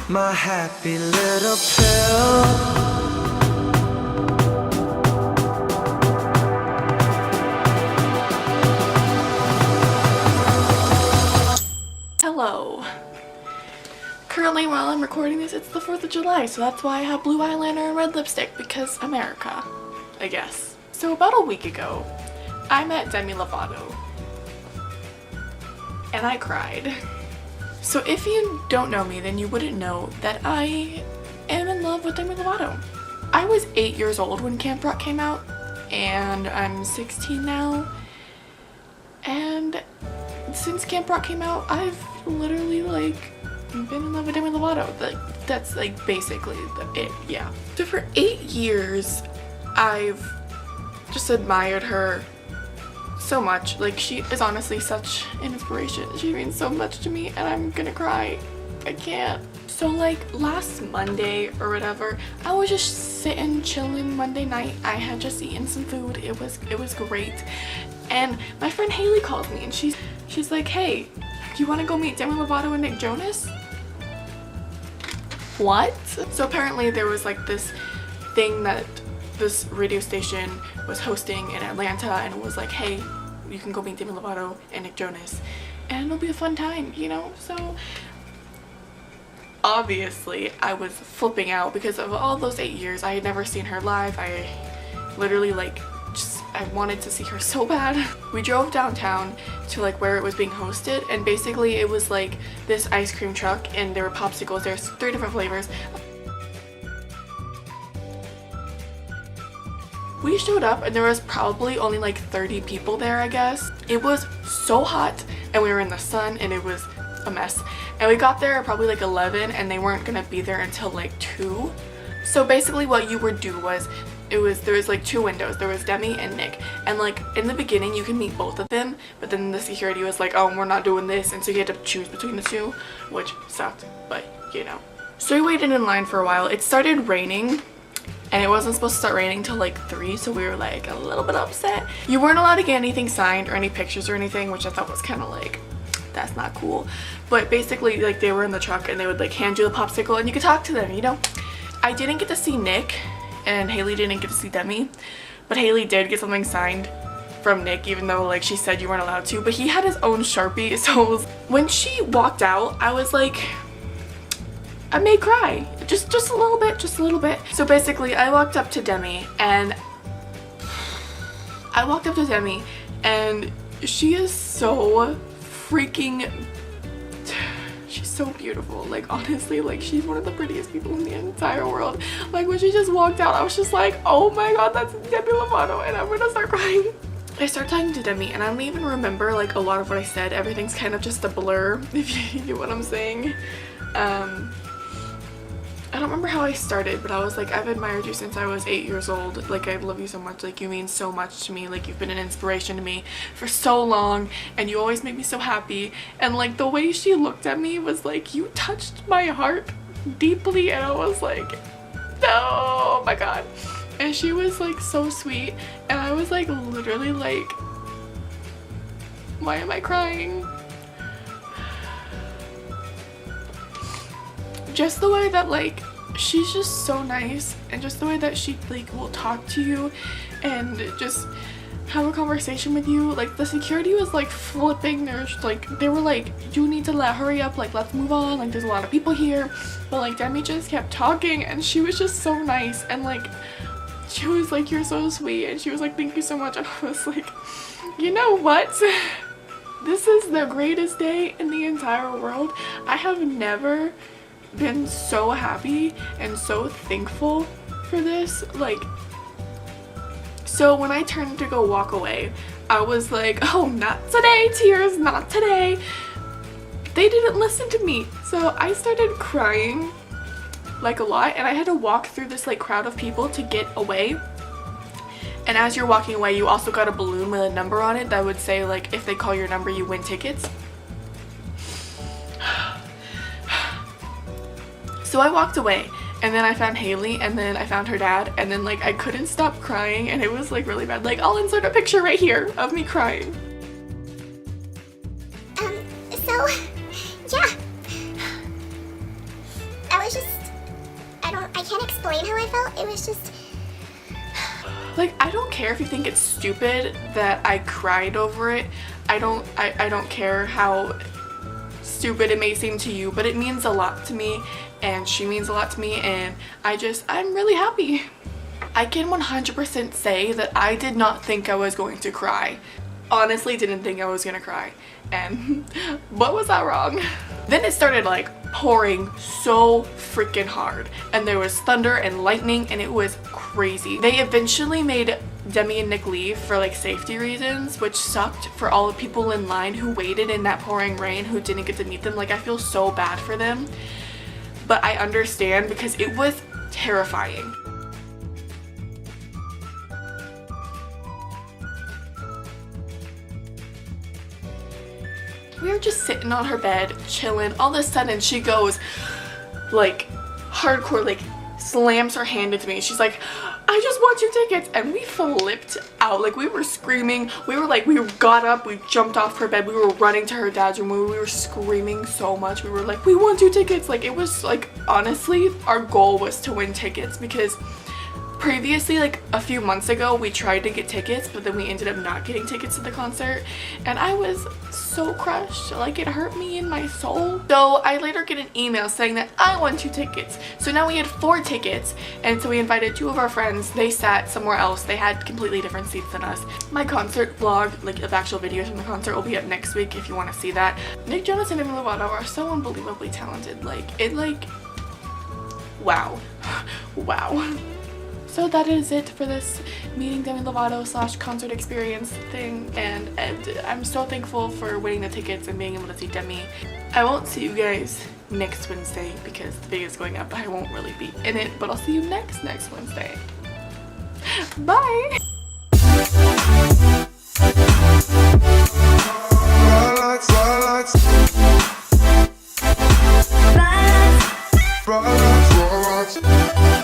my happy little pill. Hello. Currently, while I'm recording this, it's the 4th of July, so that's why I have blue eyeliner and red lipstick, because America, I guess. So about a week ago, I met Demi Lovato, and I cried. So if you don't know me, then you wouldn't know that I am in love with Demi Lovato. I was 8 years old when Camp Rock came out, and I'm 16 now, and since Camp Rock came out, I've literally been in love with Demi Lovato. That's basically it, yeah. So for 8 years, I've just admired her so much. She is honestly such an inspiration. She means so much to me, and I'm gonna cry. I can't. So last Monday or whatever, I was just sitting chilling Monday night. I had just eaten some food. It was great. And my friend Haley calls me and she's like, hey, do you want to go meet Demi Lovato and Nick Jonas? What? So apparently there was this thing that this radio station was hosting in Atlanta, and it was like, hey, you can go meet Demi Lovato and Nick Jonas and it'll be a fun time, you know? So obviously I was flipping out because of all those 8 years. I had never seen her live. I literally I wanted to see her so bad. We drove downtown to where it was being hosted, and basically it was this ice cream truck, and there were popsicles. There's 3 different flavors. We showed up and there was probably only 30 people there, I guess. It was so hot and we were in the sun and it was a mess. And we got there at probably 11, and they weren't gonna be there until 2. So basically what you would do was, there was 2 windows. There was Demi and Nick, and in the beginning you can meet both of them, but then the security was like, oh, we're not doing this, and so you had to choose between the 2, which sucked, but you know. So we waited in line for a while. It started raining, and it wasn't supposed to start raining till 3, so we were a little bit upset. You weren't allowed to get anything signed or any pictures or anything, which I thought was kind of that's not cool. But basically they were in the truck and they would hand you the popsicle and you could talk to them, you know. I didn't get to see Nick, and Haley didn't get to see Demi, but Haley did get something signed from Nick, even though she said you weren't allowed to. But he had his own Sharpie, so when she walked out, I was I may cry, just a little bit. So basically I walked up to Demi and she is so freaking, she's so beautiful. Honestly, she's one of the prettiest people in the entire world. When she just walked out, I was just oh my god, that's Demi Lovato, and I'm gonna start crying. I start talking to Demi and I don't even remember a lot of what I said. Everything's kind of just a blur, if you get what I'm saying. I don't remember how I started, but I was I've admired you since I was 8 years old. I love you so much. You mean so much to me. You've been an inspiration to me for so long, and you always make me so happy. And the way she looked at me was you touched my heart deeply, and I was no, oh my god. And she was so sweet, and I was literally why am I crying? Just the way that she's just so nice, and just the way that she will talk to you and just have a conversation with you. The security was flipping. There's they were you need to hurry up, let's move on, there's a lot of people here. But Demi just kept talking, and she was just so nice, and she was you're so sweet, and she was thank you so much, and I was you know what? This is the greatest day in the entire world. I have never been so happy and so thankful for this. So when I turned to go walk away, I was oh, not today, tears, not today. They didn't listen to me, so I started crying a lot, and I had to walk through this crowd of people to get away. And as you're walking away, you also got a balloon with a number on it that would say if they call your number, you win tickets. So I walked away, and then I found Haley, and then I found her dad, and then I couldn't stop crying, and it was really bad. I'll insert a picture right here of me crying. So yeah, I was just, I can't explain how I felt. It was just, like, I don't care if you think it's stupid that I cried over it. I don't care how stupid it may seem to you, but it means a lot to me, and she means a lot to me, and I'm really happy. I can 100% say that I did not think I was going to cry. Honestly, didn't think I was gonna cry, and but was I wrong? Then it started like pouring so freaking hard, and there was thunder and lightning, and it was crazy. They eventually made Demi and Nick leave for like safety reasons, which sucked for all the people in line who waited in that pouring rain who didn't get to meet them. Like, I feel so bad for them, but I understand because it was terrifying. We were just sitting on her bed, chilling. All of a sudden, she goes, like, hardcore, like, slams her hand into me. She's like, I just want you tickets. And we flipped out. Like, we were screaming. We got up. We jumped off her bed. We were running to her dad's room. We were screaming so much. We were like, we want you tickets. Like, it was, like, honestly, our goal was to win tickets because previously, like a few months ago, we tried to get tickets, but then we ended up not getting tickets to the concert, and I was so crushed. Like, it hurt me in my soul. So I later get an email saying that I won 2 tickets. So now we had 4 tickets, and so we invited 2 of our friends. They sat somewhere else. They had completely different seats than us. My concert vlog, like of actual videos from the concert, will be up next week if you want to see that. Nick Jonas and Demi Lovato are so unbelievably talented. Wow. Wow. So that is it for this meeting Demi Lovato / concert experience thing, and I'm so thankful for winning the tickets and being able to see Demi. I won't see you guys next Wednesday because the video is going up. I won't really be in it, but I'll see you next Wednesday. Bye! Rolex.